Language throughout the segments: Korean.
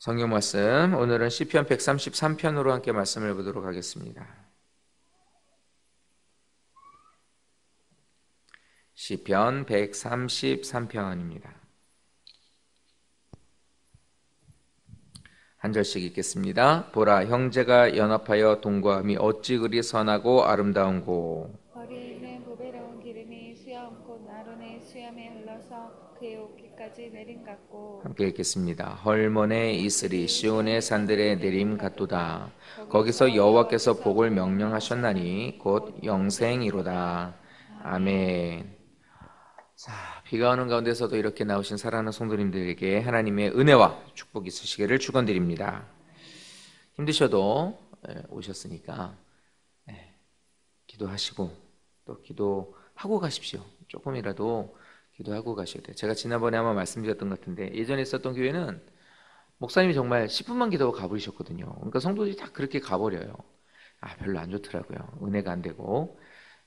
성경 말씀, 오늘은 시편 133편으로 함께 말씀을 보도록 하겠습니다. 시편 133편입니다. 한 절씩 읽겠습니다. 보라, 형제가 연합하여 동거함이 어찌 그리 선하고 아름다운고. 거리에 있는 보배로운 기름이 수염 곧 아론의 수염에 흘러서 그의 옷깃까지 내림 같고. 함께 읽겠습니다. 헐몬의 이슬이 시온의 산들에 내림 같도다. 거기서 여호와께서 복을 명령하셨나니 곧 영생이로다. 아멘. 자, 비가 오는 가운데서도 이렇게 나오신 사랑하는 성도님들에게 하나님의 은혜와 축복이 있으시기를 축원드립니다. 힘드셔도 오셨으니까 기도하시고 또 기도하고 가십시오. 조금이라도 기도하고 가셔야 돼요. 제가 지난번에 아마 말씀드렸던 것 같은데, 예전에 있었던 교회는 목사님이 정말 10분만 기도하고 가버리셨거든요. 그러니까 성도들이 다 그렇게 가버려요. 별로 안 좋더라고요. 은혜가 안 되고.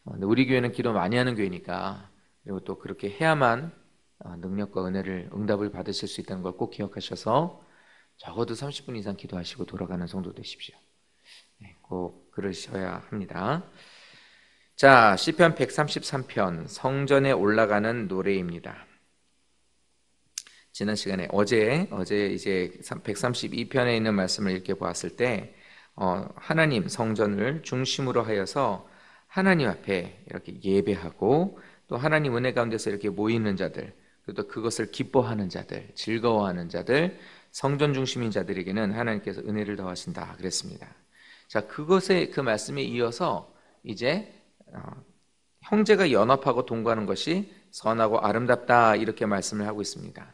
근데 우리 교회는 기도 많이 하는 교회니까, 그리고 또 그렇게 해야만 능력과 은혜를, 응답을 받으실 수 있다는 걸 꼭 기억하셔서 적어도 30분 이상 기도하시고 돌아가는 성도 되십시오. 꼭 그러셔야 합니다. 자, 시편 133편, 성전에 올라가는 노래입니다. 지난 시간에 어제 이제 132편에 있는 말씀을 이렇게 보았을 때, 하나님 성전을 중심으로 하여서 하나님 앞에 이렇게 예배하고, 또 하나님 은혜 가운데서 이렇게 모이는 자들, 또 그것을 기뻐하는 자들, 즐거워하는 자들, 성전 중심인 자들에게는 하나님께서 은혜를 더하신다 그랬습니다. 자, 그것에, 그 말씀에 이어서 이제 형제가 연합하고 동거하는 것이 선하고 아름답다, 이렇게 말씀을 하고 있습니다.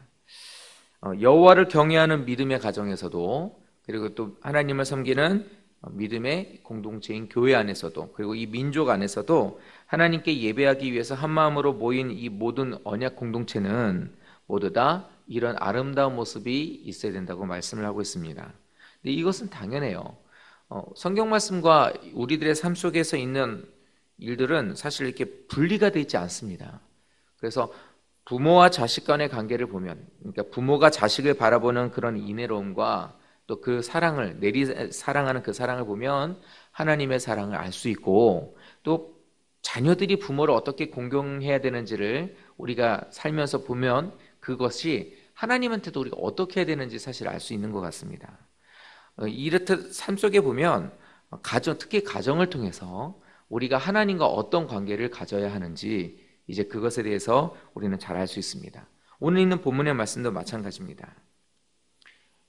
여호와를 경외하는 믿음의 가정에서도, 그리고 또 하나님을 섬기는 믿음의 공동체인 교회 안에서도, 그리고 이 민족 안에서도 하나님께 예배하기 위해서 한 마음으로 모인 이 모든 언약 공동체는 모두 다 이런 아름다운 모습이 있어야 된다고 말씀을 하고 있습니다. 근데 이것은 당연해요. 성경 말씀과 우리들의 삶 속에서 있는 일들은 사실 이렇게 분리가 되어 있지 않습니다. 그래서 부모와 자식 간의 관계를 보면, 그러니까 부모가 자식을 바라보는 그런 인애로움과 또 그 사랑을, 사랑하는 그 사랑을 보면 하나님의 사랑을 알 수 있고, 또 자녀들이 부모를 어떻게 공경해야 되는지를 우리가 살면서 보면 그것이 하나님한테도 우리가 어떻게 해야 되는지 사실 알 수 있는 것 같습니다. 이렇듯 삶 속에 보면 특히 가정을 통해서 우리가 하나님과 어떤 관계를 가져야 하는지, 이제 그것에 대해서 우리는 잘 알 수 있습니다. 오늘 있는 본문의 말씀도 마찬가지입니다.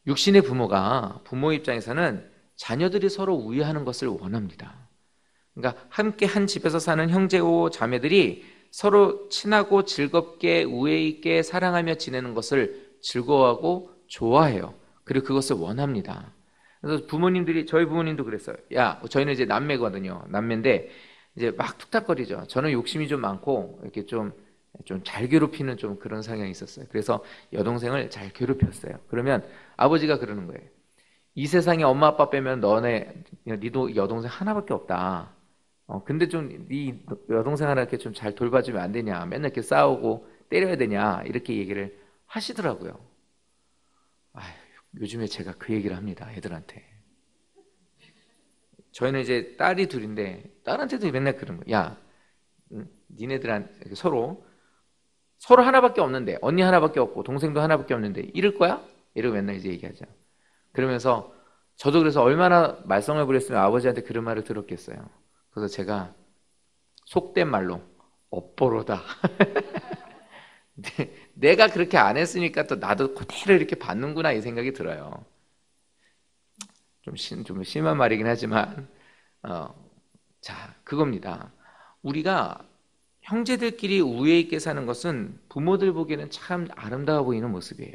육신의 부모가, 부모 입장에서는 자녀들이 서로 우애하는 것을 원합니다. 그러니까 함께 한 집에서 사는 형제고 자매들이 서로 친하고 즐겁게 우애 있게 사랑하며 지내는 것을 즐거워하고 좋아해요. 그리고 그것을 원합니다. 그래서 저희 부모님도 그랬어요. 저희는 이제 남매거든요. 남매인데 이제 막 툭탁거리죠. 저는 욕심이 좀 많고 이렇게 좀 잘 괴롭히는 좀 그런 성향이 있었어요. 그래서 여동생을 잘 괴롭혔어요. 그러면 아버지가 그러는 거예요. 이 세상에 엄마 아빠 빼면 니도 여동생 하나밖에 없다. 근데 좀 네 여동생 하나 이렇게 좀 잘 돌봐주면 안 되냐? 맨날 이렇게 싸우고 때려야 되냐? 이렇게 얘기를 하시더라고요. 요즘에 제가 그 얘기를 합니다, 애들한테. 저희는 이제 딸이 둘인데 딸한테도 맨날 그런 거야. 니네들한테 서로 하나밖에 없는데, 언니 하나밖에 없고 동생도 하나밖에 없는데 이럴 거야? 이러고 맨날 이제 얘기하죠. 그러면서 저도 그래서 얼마나 말썽을 부렸으면 아버지한테 그런 말을 들었겠어요. 그래서 제가 속된 말로 업보로다. 내가 그렇게 안 했으니까 또 나도 그대로 이렇게 받는구나, 이 생각이 들어요. 좀 심한 말이긴 하지만 자, 그겁니다. 우리가 형제들끼리 우애 있게 사는 것은 부모들 보기에는 참 아름다워 보이는 모습이에요.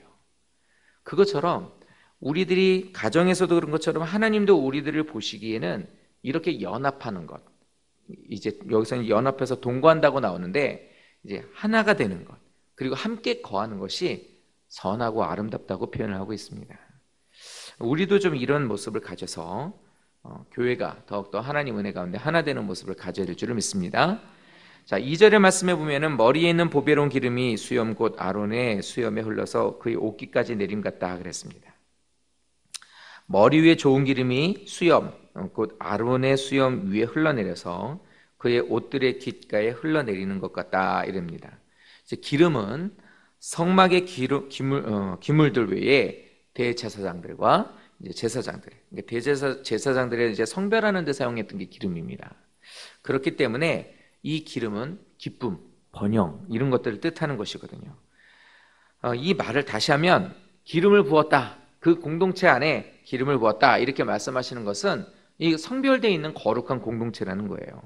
그것처럼 우리들이 가정에서도 그런 것처럼 하나님도 우리들을 보시기에는 이렇게 연합하는 것, 이제 여기서는 연합해서 동거한다고 나오는데 이제 하나가 되는 것, 그리고 함께 거하는 것이 선하고 아름답다고 표현을 하고 있습니다. 우리도 좀 이런 모습을 가져서 교회가 더욱더 하나님 은혜 가운데 하나 되는 모습을 가져야 될 줄을 믿습니다. 자, 2절의 말씀에 보면은 머리에 있는 보배로운 기름이 수염 곧 아론의 수염에 흘러서 그의 옷깃까지 내림 같다 그랬습니다. 머리 위에 좋은 기름이 수염, 곧 아론의 수염 위에 흘러내려서 그의 옷들의 깃가에 흘러내리는 것 같다 이럽니다. 이제 기름은 성막의 기물들 외에 대제사장들과 이제 제사장들, 제사장들의 이제 성별하는 데 사용했던 게 기름입니다. 그렇기 때문에 이 기름은 기쁨, 번영 이런 것들을 뜻하는 것이거든요. 이 말을 다시 하면 기름을 부었다, 그 공동체 안에 기름을 부었다 이렇게 말씀하시는 것은 이 성별되어 있는 거룩한 공동체라는 거예요.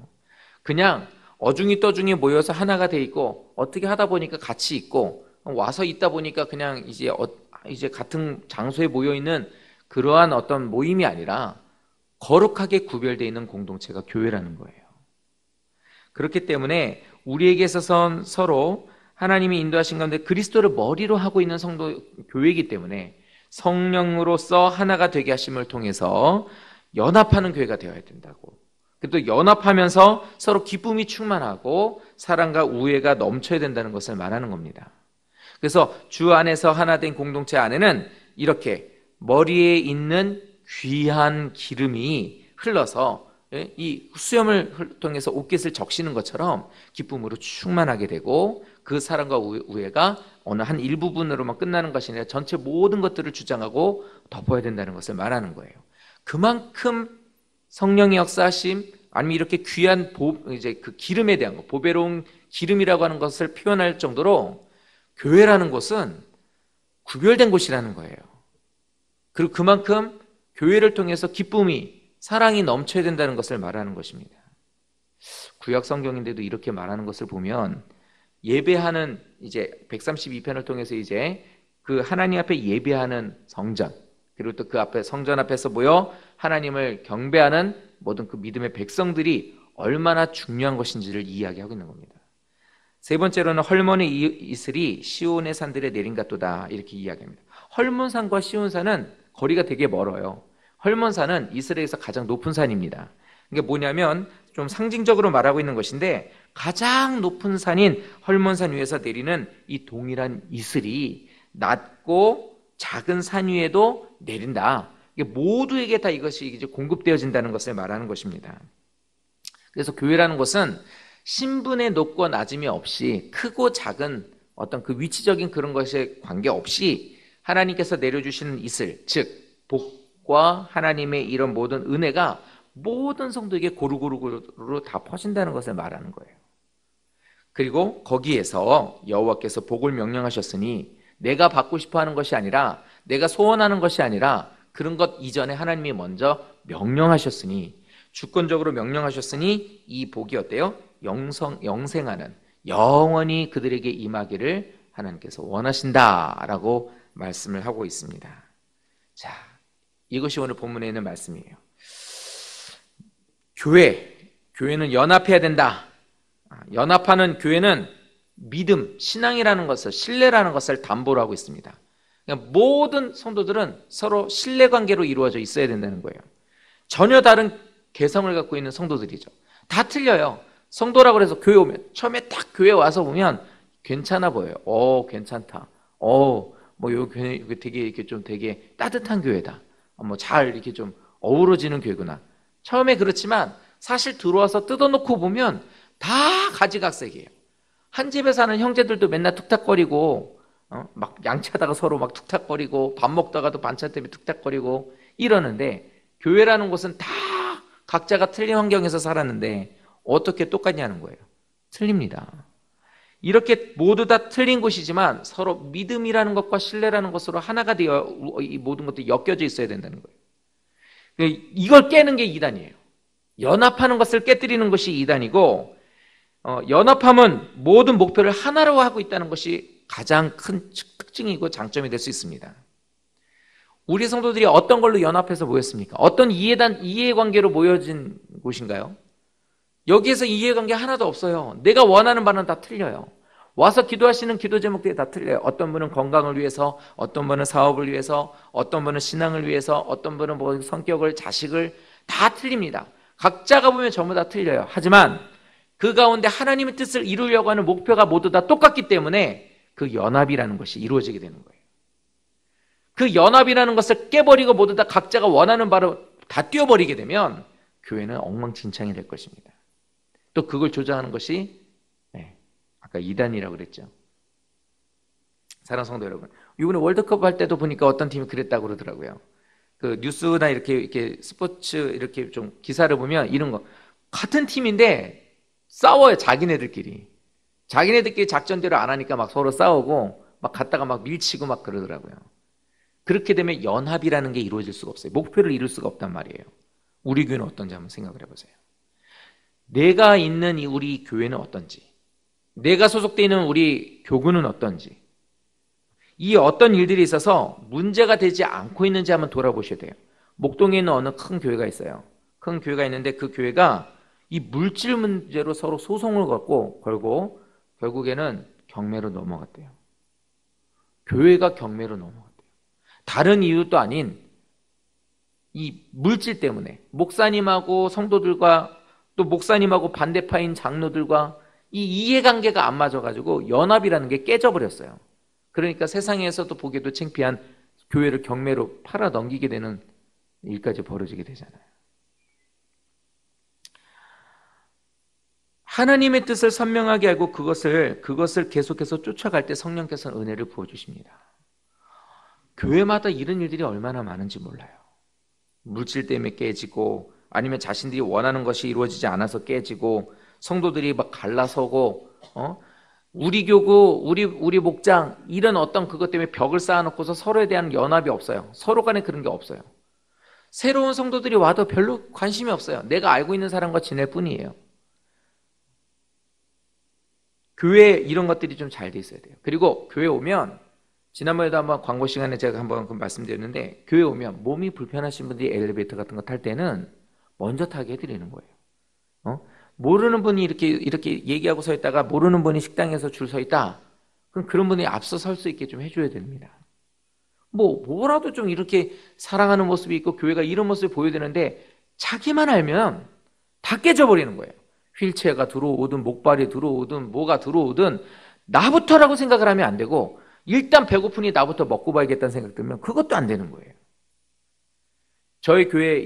그냥 어중이 떠중이 모여서 하나가 돼 있고 어떻게 하다 보니까 같이 있고 와서 있다 보니까 그냥 이제 같은 장소에 모여 있는 그러한 어떤 모임이 아니라 거룩하게 구별되어 있는 공동체가 교회라는 거예요. 그렇기 때문에 우리에게 있어서는 서로 하나님이 인도하신 가운데 그리스도를 머리로 하고 있는 성도 교회이기 때문에 성령으로서 하나가 되게 하심을 통해서 연합하는 교회가 되어야 된다고. 또 연합하면서 서로 기쁨이 충만하고 사랑과 우애가 넘쳐야 된다는 것을 말하는 겁니다. 그래서 주 안에서 하나 된 공동체 안에는 이렇게 머리에 있는 귀한 기름이 흘러서 이 수염을 통해서 옷깃을 적시는 것처럼 기쁨으로 충만하게 되고 그 사랑과 우애가 어느 한 일부분으로만 끝나는 것이 아니라 전체 모든 것들을 주장하고 덮어야 된다는 것을 말하는 거예요. 그만큼 성령의 역사하심 아니면 이렇게 귀한 이제 그 기름에 대한 것, 보배로운 기름이라고 하는 것을 표현할 정도로 교회라는 곳은 구별된 곳이라는 거예요. 그리고 그만큼 교회를 통해서 기쁨이 사랑이 넘쳐야 된다는 것을 말하는 것입니다. 구약 성경인데도 이렇게 말하는 것을 보면 예배하는 이제 132편을 통해서 이제 그 하나님 앞에 예배하는 성전, 그리고 또 그 앞에 성전 앞에서 모여 하나님을 경배하는 모든 그 믿음의 백성들이 얼마나 중요한 것인지를 이야기하고 있는 겁니다. 세 번째로는 헐몬의 이슬이 시온의 산들에 내린 같도다 이렇게 이야기합니다. 헐몬산과 시온산은 거리가 되게 멀어요. 헐몬산은 이스라엘에서 가장 높은 산입니다. 이게 뭐냐면 좀 상징적으로 말하고 있는 것인데 가장 높은 산인 헐몬산 위에서 내리는 이 동일한 이슬이 낮고 작은 산 위에도 내린다. 이게 모두에게 다 이것이 이제 공급되어진다는 것을 말하는 것입니다. 그래서 교회라는 것은 신분의 높고 낮음이 없이 크고 작은 어떤 그 위치적인 그런 것에 관계없이 하나님께서 내려주시는 이슬, 즉 복과 하나님의 이런 모든 은혜가 모든 성도에게 고루고루 다 퍼진다는 것을 말하는 거예요. 그리고 거기에서 여호와께서 복을 명령하셨으니 내가 받고 싶어하는 것이 아니라 내가 소원하는 것이 아니라 그런 것 이전에 하나님이 먼저 명령하셨으니 주권적으로 명령하셨으니 이 복이 어때요? 영생하는 영원히 그들에게 임하기를 하나님께서 원하신다라고 말씀을 하고 있습니다. 자, 이것이 오늘 본문에 있는 말씀이에요. 교회는 연합해야 된다. 연합하는 교회는 믿음, 신앙이라는 것을, 신뢰라는 것을 담보로 하고 있습니다. 그러니까 모든 성도들은 서로 신뢰관계로 이루어져 있어야 된다는 거예요. 전혀 다른 개성을 갖고 있는 성도들이죠. 다 틀려요. 성도라고 해서 교회 오면 처음에 딱 교회 와서 보면 괜찮아 보여요. 괜찮다. 뭐 요 교회 되게 이렇게 좀 되게 따뜻한 교회다. 뭐 잘 이렇게 좀 어우러지는 교회구나. 처음에 그렇지만 사실 들어와서 뜯어놓고 보면 다 가지각색이에요. 한 집에 사는 형제들도 맨날 툭탁거리고 막 양치하다가 서로 막 툭탁거리고 밥 먹다가도 반찬 때문에 툭탁거리고 이러는데 교회라는 곳은 다 각자가 틀린 환경에서 살았는데 어떻게 똑같냐는 거예요. 틀립니다. 이렇게 모두 다 틀린 곳이지만 서로 믿음이라는 것과 신뢰라는 것으로 하나가 되어 이 모든 것들이 엮여져 있어야 된다는 거예요. 이걸 깨는 게 이단이에요. 연합하는 것을 깨뜨리는 것이 이단이고 연합함은 모든 목표를 하나로 하고 있다는 것이 가장 큰 특징이고 장점이 될 수 있습니다. 우리 성도들이 어떤 걸로 연합해서 모였습니까? 어떤 이해관계로 모여진 곳인가요? 여기에서 이해관계 하나도 없어요. 내가 원하는 바는 다 틀려요. 와서 기도하시는 기도 제목들이 다 틀려요. 어떤 분은 건강을 위해서, 어떤 분은 사업을 위해서, 어떤 분은 신앙을 위해서, 어떤 분은 뭐 성격을, 자식을 다 틀립니다. 각자가 보면 전부 다 틀려요. 하지만 그 가운데 하나님의 뜻을 이루려고 하는 목표가 모두 다 똑같기 때문에 그 연합이라는 것이 이루어지게 되는 거예요. 그 연합이라는 것을 깨버리고 모두 다 각자가 원하는 바로 다 뛰어버리게 되면 교회는 엉망진창이 될 것입니다. 또 그걸 조장하는 것이 아까 이단이라고 그랬죠. 사랑하는 성도 여러분, 이번에 월드컵 할 때도 보니까 어떤 팀이 그랬다고 그러더라고요. 그 뉴스나 이렇게 스포츠 이렇게 좀 기사를 보면 이런 거, 같은 팀인데 싸워요. 자기네들끼리 작전대로 안 하니까 막 서로 싸우고 막 갔다가 막 밀치고 막 그러더라고요. 그렇게 되면 연합이라는 게 이루어질 수가 없어요. 목표를 이룰 수가 없단 말이에요. 우리 교회는 어떤지 한번 생각을 해보세요. 내가 있는 이 우리 교회는 어떤지, 내가 소속되어 있는 우리 교구는 어떤지, 이 어떤 일들이 있어서 문제가 되지 않고 있는지 한번 돌아보셔야 돼요. 목동에 있는 어느 큰 교회가 있어요. 큰 교회가 있는데 그 교회가 이 물질 문제로 서로 소송을 걸고 결국에는 경매로 넘어갔대요. 교회가 경매로 넘어갔대요. 다른 이유도 아닌 이 물질 때문에 목사님하고 성도들과 또 목사님하고 반대파인 장로들과 이 이해관계가 안 맞아가지고 연합이라는 게 깨져버렸어요. 그러니까 세상에서도 보기에도 창피한 교회를 경매로 팔아 넘기게 되는 일까지 벌어지게 되잖아요. 하나님의 뜻을 선명하게 알고 그것을 계속해서 쫓아갈 때 성령께서는 은혜를 부어주십니다. 교회마다 이런 일들이 얼마나 많은지 몰라요. 물질 때문에 깨지고, 아니면 자신들이 원하는 것이 이루어지지 않아서 깨지고, 성도들이 막 갈라서고, 우리 교구, 우리 목장, 이런 어떤 그것 때문에 벽을 쌓아놓고서 서로에 대한 연합이 없어요. 서로 간에 그런 게 없어요. 새로운 성도들이 와도 별로 관심이 없어요. 내가 알고 있는 사람과 지낼 뿐이에요. 교회 이런 것들이 좀 잘 돼 있어야 돼요. 그리고 교회 오면, 지난번에도 한번 광고 시간에 제가 한번 말씀드렸는데, 교회 오면 몸이 불편하신 분들이 엘리베이터 같은 거 탈 때는 먼저 타게 해드리는 거예요. 모르는 분이 이렇게 얘기하고 서 있다가 모르는 분이 식당에서 줄 서 있다. 그럼 그런 분이 앞서 설 수 있게 좀 해줘야 됩니다. 뭐라도 좀 이렇게 사랑하는 모습이 있고 교회가 이런 모습을 보여야 되는데 자기만 알면 다 깨져버리는 거예요. 휠체어가 들어오든 목발이 들어오든 뭐가 들어오든 나부터라고 생각을 하면 안 되고, 일단 배고프니 나부터 먹고 봐야겠다는 생각 들면 그것도 안 되는 거예요. 저희 교회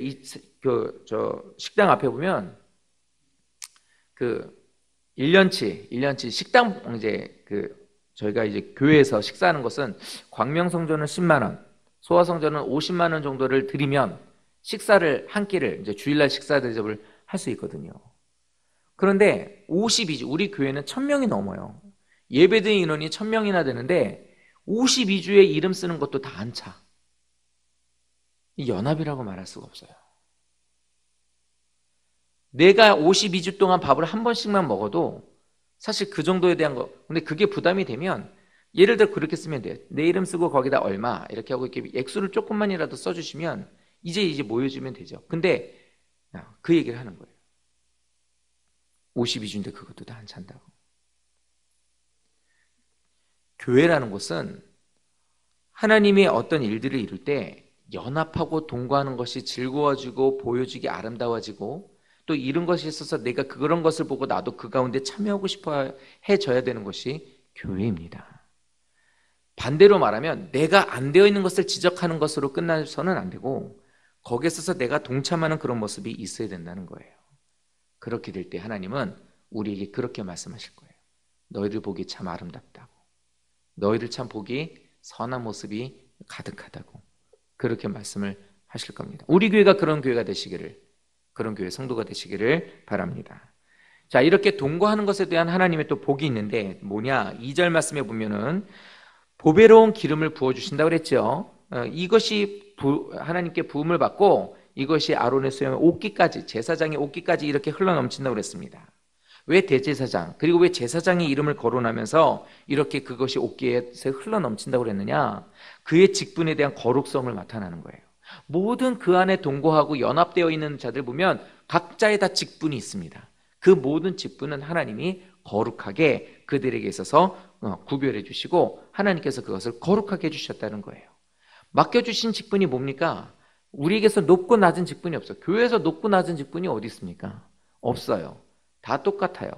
식당 앞에 보면 1년치 식당 저희가 이제 교회에서 식사하는 것은 광명성전은 10만 원, 소아성전은 50만 원 정도를 드리면 식사를 한 끼를 이제 주일날 식사 대접을 할 수 있거든요. 그런데 52주, 우리 교회는 1000명이 넘어요. 예배드린 인원이 1000명이나 되는데 52주에 이름 쓰는 것도 다 안 차. 이 연합이라고 말할 수가 없어요. 내가 52주 동안 밥을 한 번씩만 먹어도 사실 그 정도에 대한 거, 근데 그게 부담이 되면 예를 들어 그렇게 쓰면 돼요. 내 이름 쓰고 거기다 얼마 이렇게 하고 이렇게 액수를 조금만이라도 써주시면 이제 모여주면 되죠. 근데 그 얘기를 하는 거예요. 52주인데 그것도 다 안 찬다고. 교회라는 곳은 하나님의 어떤 일들을 이룰 때 연합하고 동거하는 것이 즐거워지고 보여지기 아름다워지고, 또 이런 것이 있어서 내가 그런 것을 보고 나도 그 가운데 참여하고 싶어 해줘야 되는 것이 교회입니다. 반대로 말하면 내가 안 되어 있는 것을 지적하는 것으로 끝나서는 안 되고, 거기에 있어서 내가 동참하는 그런 모습이 있어야 된다는 거예요. 그렇게 될 때 하나님은 우리에게 그렇게 말씀하실 거예요. 너희들 보기 참 아름답다고, 너희들 참 보기 선한 모습이 가득하다고, 그렇게 말씀을 하실 겁니다. 우리 교회가 그런 교회가 되시기를, 그런 교회 성도가 되시기를 바랍니다. 자, 이렇게 동거하는 것에 대한 하나님의 또 복이 있는데 뭐냐? 2절 말씀에 보면은 보배로운 기름을 부어주신다고 그랬죠. 이것이 하나님께 부음을 받고 이것이 아론의 수염 옷깃까지, 제사장의 옷깃까지 이렇게 흘러넘친다고 그랬습니다. 왜 대제사장, 그리고 왜 제사장의 이름을 거론하면서 이렇게 그것이 옷깃에 흘러넘친다고 그랬느냐? 그의 직분에 대한 거룩성을 나타나는 거예요. 모든 그 안에 동거하고 연합되어 있는 자들 보면 각자의 다 직분이 있습니다. 그 모든 직분은 하나님이 거룩하게 그들에게 있어서 구별해 주시고 하나님께서 그것을 거룩하게 해주셨다는 거예요. 맡겨주신 직분이 뭡니까? 우리에게서 높고 낮은 직분이 없어요. 교회에서 높고 낮은 직분이 어디 있습니까? 없어요. 다 똑같아요.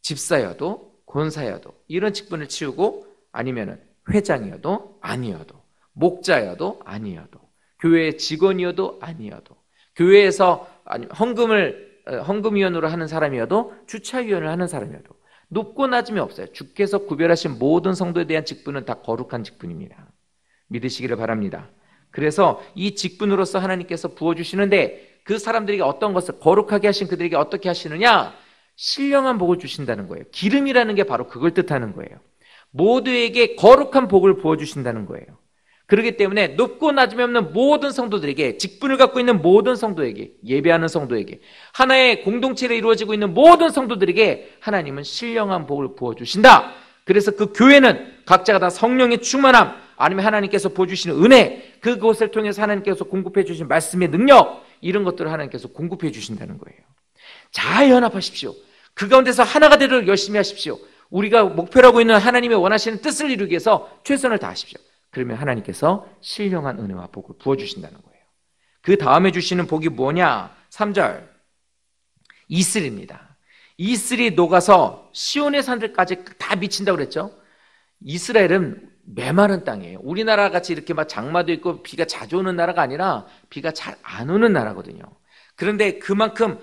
집사여도 권사여도 이런 직분을 치우고, 아니면은 회장이어도 아니어도 목자여도 아니어도, 교회 직원이어도 아니어도, 교회에서 헌금위원으로 하는 사람이어도, 주차위원을 하는 사람이어도 높고 낮음이 없어요. 주께서 구별하신 모든 성도에 대한 직분은 다 거룩한 직분입니다. 믿으시기를 바랍니다. 그래서 이 직분으로서 하나님께서 부어주시는데, 그 사람들에게 어떤 것을 거룩하게 하신 그들에게 어떻게 하시느냐? 신령한 복을 주신다는 거예요. 기름이라는 게 바로 그걸 뜻하는 거예요. 모두에게 거룩한 복을 부어주신다는 거예요. 그렇기 때문에 높고 낮음이 없는 모든 성도들에게, 직분을 갖고 있는 모든 성도에게, 예배하는 성도에게, 하나의 공동체로 이루어지고 있는 모든 성도들에게 하나님은 신령한 복을 부어주신다. 그래서 그 교회는 각자가 다 성령의 충만함, 아니면 하나님께서 부어주시는 은혜, 그것을 통해서 하나님께서 공급해 주신 말씀의 능력, 이런 것들을 하나님께서 공급해 주신다는 거예요. 잘 연합하십시오. 그 가운데서 하나가 되도록 열심히 하십시오. 우리가 목표라고 있는 하나님의 원하시는 뜻을 이루기 위해서 최선을 다하십시오. 그러면 하나님께서 신령한 은혜와 복을 부어주신다는 거예요. 그 다음에 주시는 복이 뭐냐? 3절 이슬입니다. 이슬이 녹아서 시온의 산들까지 다 미친다고 그랬죠. 이스라엘은 메마른 땅이에요. 우리나라 같이 이렇게 막 장마도 있고 비가 자주 오는 나라가 아니라 비가 잘 안 오는 나라거든요. 그런데 그만큼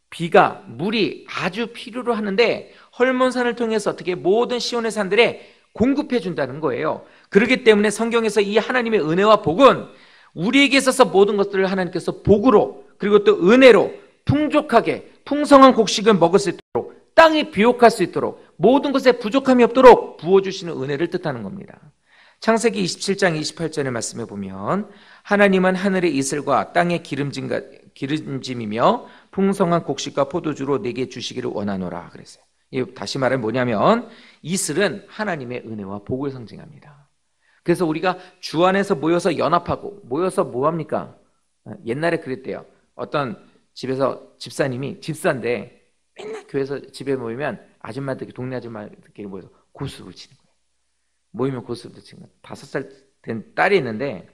비가, 물이 아주 필요로 하는데 헐몬산을 통해서 어떻게 모든 시온의 산들에 공급해 준다는 거예요. 그렇기 때문에 성경에서 이 하나님의 은혜와 복은 우리에게 있어서 모든 것들을 하나님께서 복으로, 그리고 또 은혜로 풍족하게 풍성한 곡식을 먹을 수 있도록, 땅이 비옥할 수 있도록, 모든 것에 부족함이 없도록 부어주시는 은혜를 뜻하는 겁니다. 창세기 27장 28절의 말씀에 보면 하나님은 하늘의 이슬과 땅의 기름짐이며 풍성한 곡식과 포도주로 내게 주시기를 원하노라 그랬어요. 다시 말하면 뭐냐면 이슬은 하나님의 은혜와 복을 상징합니다. 그래서 우리가 주 안에서 모여서 연합하고, 모여서 뭐합니까? 옛날에 그랬대요. 어떤 집에서 집사님이, 집사인데 맨날 교회에서 집에 모이면 아줌마들, 동네 아줌마들끼리 모여서 고스톱을 치는 거예요. 모이면 고스톱을 치는 거예요. 5살 된 딸이 있는데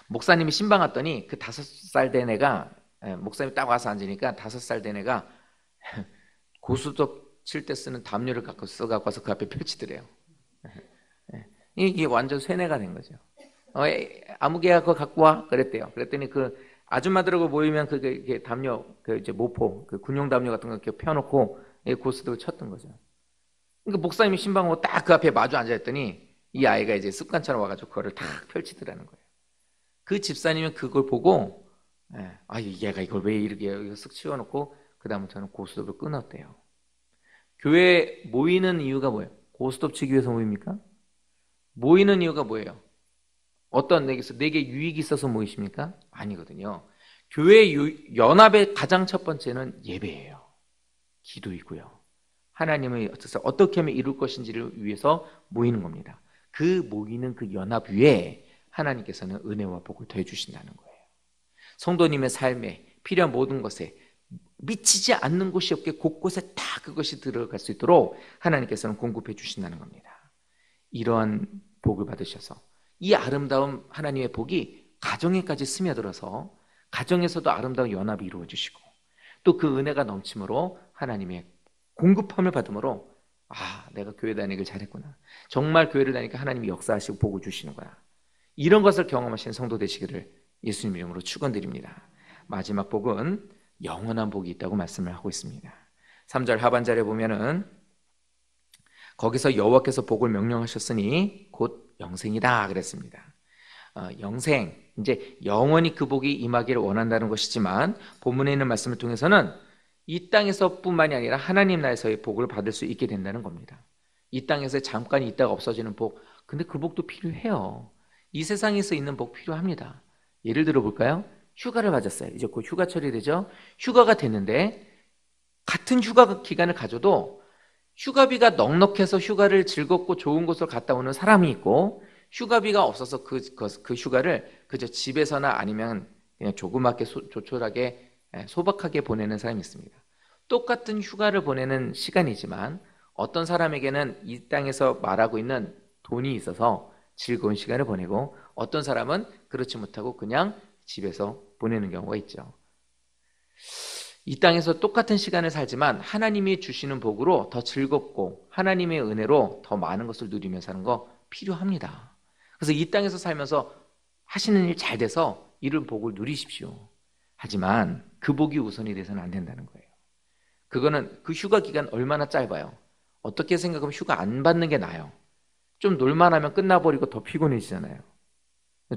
목사님이 신방 왔더니 그 5살 된 애가, 목사님이 딱 와서 앉으니까 5살 된 애가 고스톱 칠 때 쓰는 담요를 갖고 와서 그 앞에 펼치더래요. 이게 완전 쇠뇌가 된 거죠. 아무개야 그거 갖고 와 그랬대요. 그랬더니 그 아줌마들하고 모이면 그 담요, 그 이제 모포, 그 군용 담요 같은 거 이렇게 펴놓고 고스톱을 쳤던 거죠. 그러니까 목사님이 신방 오고 딱 그 앞에 마주 앉아있더니 이 아이가 이제 습관처럼 와가지고 그거를 탁 펼치더라는 거예요. 그 집사님은 그걸 보고, 얘가 이걸 왜 이렇게 여기서 쓱 치워놓고 그 다음부터는 고스톱을 끊었대요. 교회 모이는 이유가 뭐예요? 고스톱 치기 위해서 모입니까? 모이는 이유가 뭐예요? 어떤 내게 유익이 있어서 모이십니까? 아니거든요. 교회 연합의 가장 첫 번째는 예배예요. 기도이고요. 하나님의 어떻게 하면 이룰 것인지를 위해서 모이는 겁니다. 그 모이는 그 연합 위에 하나님께서는 은혜와 복을 더해주신다는 거예요. 성도님의 삶에 필요한 모든 것에 미치지 않는 곳이 없게 곳곳에 다 그것이 들어갈 수 있도록 하나님께서는 공급해 주신다는 겁니다. 이러한 복을 받으셔서 이 아름다운 하나님의 복이 가정에까지 스며들어서 가정에서도 아름다운 연합이 이루어 주시고, 또 그 은혜가 넘침으로 하나님의 공급함을 받음으로 내가 교회 다니길 잘했구나, 정말 교회를 다니니까 하나님이 역사하시고 복을 주시는구나, 이런 것을 경험하시는 성도 되시기를 예수님 이름으로 축원드립니다. 마지막 복은 영원한 복이 있다고 말씀을 하고 있습니다. 3절 하반절에 보면은 거기서 여호와께서 복을 명령하셨으니 곧 영생이다 그랬습니다. 영생, 이제 영원히 그 복이 임하기를 원한다는 것이지만 본문에 있는 말씀을 통해서는 이 땅에서 뿐만이 아니라 하나님 나라에서의 복을 받을 수 있게 된다는 겁니다. 이 땅에서 잠깐 있다가 없어지는 복, 근데 그 복도 필요해요. 이 세상에서 있는 복 필요합니다. 예를 들어 볼까요? 휴가를 맞았어요. 이제 곧 휴가철이 되죠. 휴가가 됐는데 같은 휴가 기간을 가져도 휴가비가 넉넉해서 휴가를 즐겁고 좋은 곳으로 갔다 오는 사람이 있고, 휴가비가 없어서 그 휴가를 그저 집에서나 아니면 그냥 조그맣게 조촐하게 소박하게 보내는 사람이 있습니다. 똑같은 휴가를 보내는 시간이지만 어떤 사람에게는 이 땅에서 말하고 있는 돈이 있어서 즐거운 시간을 보내고, 어떤 사람은 그렇지 못하고 그냥 집에서 보내는 경우가 있죠. 이 땅에서 똑같은 시간을 살지만 하나님이 주시는 복으로 더 즐겁고 하나님의 은혜로 더 많은 것을 누리며 사는 거 필요합니다. 그래서 이 땅에서 살면서 하시는 일 잘 돼서 이런 복을 누리십시오. 하지만 그 복이 우선이 돼서는 안 된다는 거예요. 그거는 그 휴가 기간 얼마나 짧아요. 어떻게 생각하면 휴가 안 받는 게 나아요. 좀 놀만 하면 끝나버리고 더 피곤해지잖아요.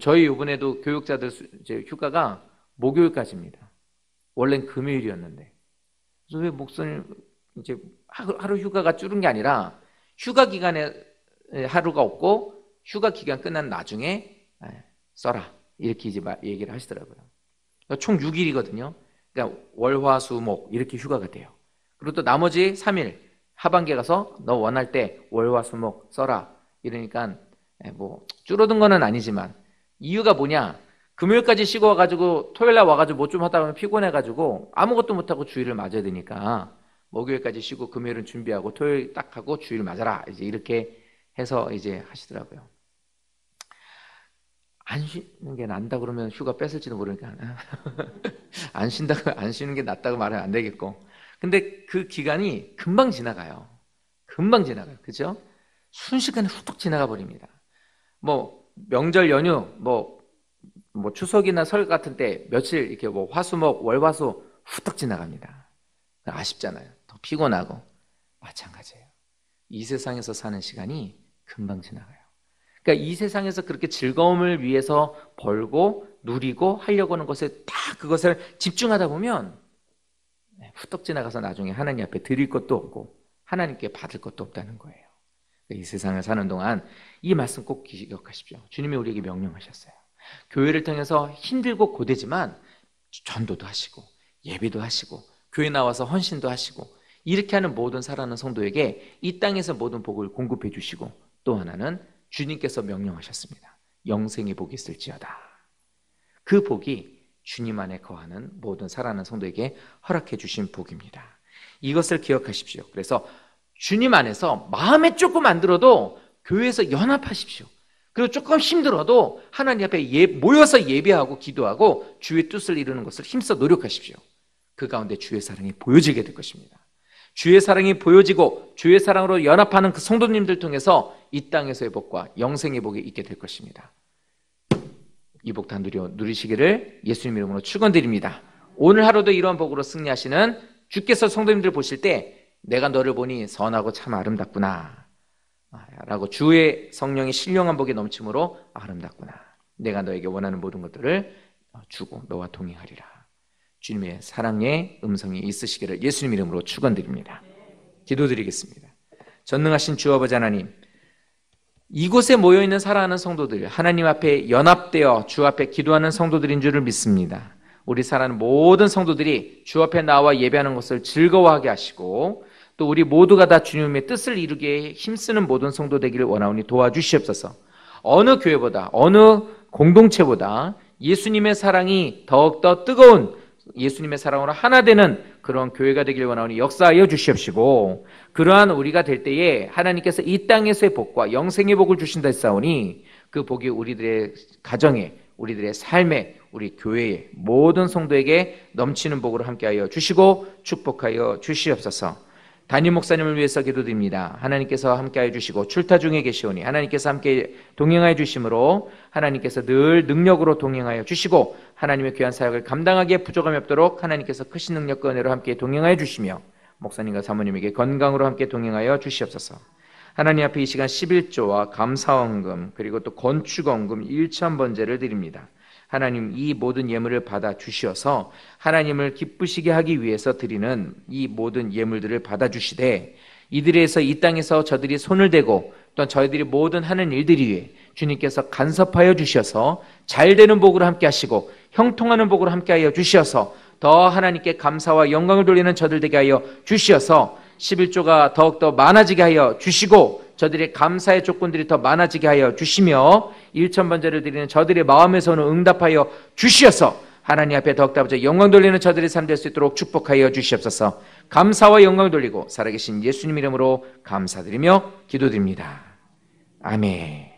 저희 이번에도 교육자들 이제 휴가가 목요일까지입니다. 원래는 금요일이었는데. 그래서 왜 목사님 이제 하루 휴가가 줄은 게 아니라 휴가 기간에 하루가 없고 휴가 기간 끝난 나중에 써라 이렇게 이제 얘기를 하시더라고요. 총 6일이거든요. 그러니까 월, 화, 수, 목 이렇게 휴가가 돼요. 그리고 또 나머지 3일 하반기에 가서 너 원할 때 월, 화, 수, 목 써라 이러니까 뭐 줄어든 거는 아니지만 이유가 뭐냐? 금요일까지 쉬고 와가지고 토요일날 와가지고 뭐 좀 하다 보면 피곤해가지고 아무것도 못하고 주일을 맞아야 되니까 목요일까지 쉬고 금요일은 준비하고 토요일 딱 하고 주일 맞아라 이제 이렇게 해서 이제 하시더라고요. 안 쉬는 게 낫다 그러면 휴가 뺐을지도 모르니까 안 쉰다고 안 쉬는 게 낫다고 말하면 안 되겠고. 근데 그 기간이 금방 지나가요. 금방 지나가요. 그죠? 순식간에 후딱 지나가 버립니다. 뭐 명절 연휴 뭐 추석이나 설 같은 때 며칠 이렇게 뭐 화수목 월화수 후딱 지나갑니다. 아쉽잖아요. 더 피곤하고. 마찬가지예요. 이 세상에서 사는 시간이 금방 지나가요. 그러니까 이 세상에서 그렇게 즐거움을 위해서 벌고 누리고 하려고 하는 것에 다 그것을 집중하다 보면 후딱 지나가서 나중에 하나님 앞에 드릴 것도 없고 하나님께 받을 것도 없다는 거예요. 이 세상을 사는 동안 이 말씀 꼭 기억하십시오. 주님이 우리에게 명령하셨어요. 교회를 통해서 힘들고 고되지만 전도도 하시고 예배도 하시고 교회 나와서 헌신도 하시고 이렇게 하는 모든 살아가는 성도에게 이 땅에서 모든 복을 공급해 주시고 또 하나는 주님께서 명령하셨습니다. 영생의 복이 있을지어다. 그 복이 주님 안에 거하는 모든 살아가는 성도에게 허락해 주신 복입니다. 이것을 기억하십시오. 그래서 주님 안에서 마음에 조금 안 들어도 교회에서 연합하십시오. 그리고 조금 힘들어도 하나님 앞에 모여서 예배하고 기도하고 주의 뜻을 이루는 것을 힘써 노력하십시오. 그 가운데 주의 사랑이 보여지게 될 것입니다. 주의 사랑이 보여지고 주의 사랑으로 연합하는 그 성도님들 통해서 이 땅에서의 복과 영생의 복이 있게 될 것입니다. 이 복 다 누리시기를 예수님 이름으로 축원드립니다. 오늘 하루도 이러한 복으로 승리하시는 주께서 성도님들 보실 때 내가 너를 보니 선하고 참 아름답구나 라고 주의 성령의 신령한 복이 넘침으로 아름답구나. 내가 너에게 원하는 모든 것들을 주고 너와 동행하리라. 주님의 사랑의 음성이 있으시기를 예수님 이름으로 축원드립니다. 기도드리겠습니다. 전능하신 주 아버지 하나님, 이곳에 모여있는 살아가는 성도들, 하나님 앞에 연합되어 주 앞에 기도하는 성도들인 줄을 믿습니다. 우리 살아가는 모든 성도들이 주 앞에 나와 예배하는 것을 즐거워하게 하시고 또 우리 모두가 다 주님의 뜻을 이루기에 힘쓰는 모든 성도 되기를 원하오니 도와주시옵소서. 어느 교회보다 어느 공동체보다 예수님의 사랑이 더욱더 뜨거운 예수님의 사랑으로 하나 되는 그런 교회가 되기를 원하오니 역사하여 주시옵시고 그러한 우리가 될 때에 하나님께서 이 땅에서의 복과 영생의 복을 주신다 했사오니 그 복이 우리들의 가정에 우리들의 삶에 우리 교회에 모든 성도에게 넘치는 복으로 함께하여 주시고 축복하여 주시옵소서. 담임 목사님을 위해서 기도드립니다. 하나님께서 함께하여 주시고 출타 중에 계시오니 하나님께서 함께 동행하여 주심으로 하나님께서 늘 능력으로 동행하여 주시고 하나님의 귀한 사역을 감당하기에 부족함이 없도록 하나님께서 크신 능력과 은혜로 함께 동행하여 주시며 목사님과 사모님에게 건강으로 함께 동행하여 주시옵소서. 하나님 앞에 이 시간 11조와 감사원금 그리고 또 건축원금 1,000번제를 드립니다. 하나님 이 모든 예물을 받아 주시어서 하나님을 기쁘시게 하기 위해서 드리는 이 모든 예물들을 받아 주시되 이들에서 이 땅에서 저들이 손을 대고 또 저희들이 모든 하는 일들이 위해 주님께서 간섭하여 주셔서 잘되는 복으로 함께 하시고 형통하는 복으로 함께 하여 주시어서 더 하나님께 감사와 영광을 돌리는 저들 되게 하여 주시어서 11조가 더욱더 많아지게 하여 주시고 저들의 감사의 조건들이 더 많아지게 하여 주시며 1,000번제를 드리는 저들의 마음에서는 응답하여 주시어서 하나님 앞에 더욱더 영광 돌리는 저들의 삶 될 수 있도록 축복하여 주시옵소서. 감사와 영광 돌리고 살아계신 예수님 이름으로 감사드리며 기도드립니다. 아멘.